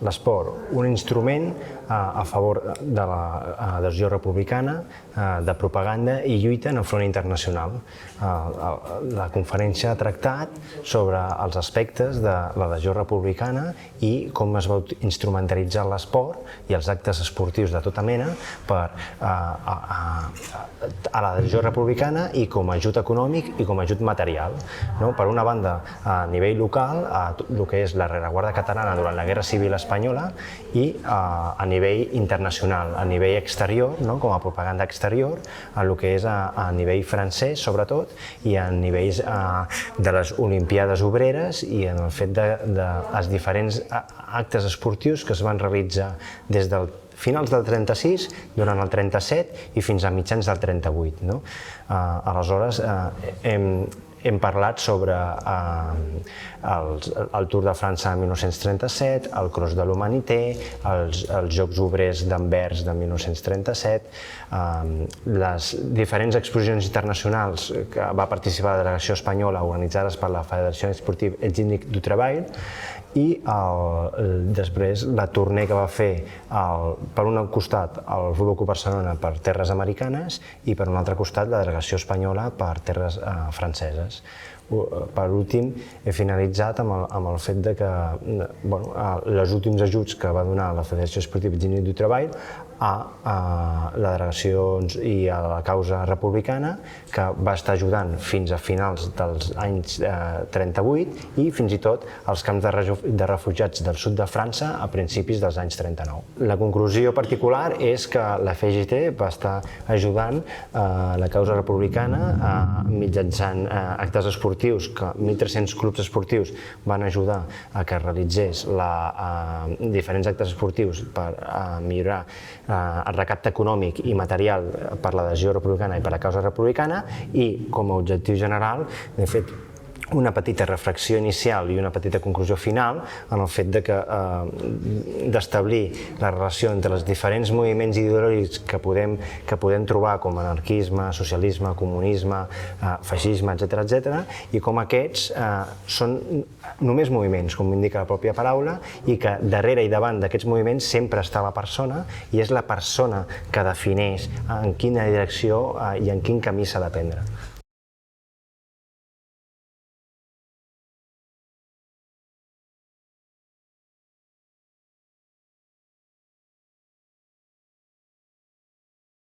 l'esport un instrument a favor de l'adhesió republicana, de propaganda i lluita en el front internacional. La conferència ha tractat sobre els aspectes de l'adhesió republicana i com es va instrumentalitzar l'esport i els actes esportius de tota mena a l'adhesió republicana i com a ajut econòmic i com a ajut material. Per una banda, a nivell local, el que és la rereguarda catalana durant la Guerra Civil Espanyola i a nivell internacional, a nivell exterior, com a propaganda exterior, a el que és a nivell francès, sobretot, i a nivells de les Olimpiades Obreres i en el fet dels diferents actes esportius que es van realitzar des del finals del 36, durant el 37 i fins a mitjans del 38. Aleshores, hem parlat sobre el Tour de França de 1937, el Cross de l'Humanité, els Jocs Obrers d'Anvers de 1937, les diferents exposicions internacionals que va participar la delegació espanyola organitzades per la Federació Esportiva Etgènic du Treball i després la tournée que va fer per un costat el Futbol Club Barcelona per terres americanes i per un altre costat la delegació espanyola per terres franceses. Per últim, he finalitzat amb el fet que els últims ajuts que va donar la Federació Esportiva Etgènic du Treball a la delegació i a la causa republicana, que va estar ajudant fins a finals dels anys 38 i fins i tot als camps de refugiats del sud de França a principis dels anys 39. La conclusió particular és que la FGT va estar ajudant la causa republicana mitjançant actes esportius, que 1.300 clubs esportius van ajudar a que realitzés diferents actes esportius per millorar el recapte econòmic i material per l'adhesió republicana i per la causa republicana i, com a objectiu general, he fet una petita reflexió inicial i una petita conclusió final en el fet d'establir la relació entre els diferents moviments ideològics que podem trobar com anarquisme, socialisme, comunisme, feixisme, etc. i com aquests són només moviments, com indica la pròpia paraula, i que darrere i davant d'aquests moviments sempre està la persona i és la persona que defineix en quina direcció i en quin camí s'ha de prendre.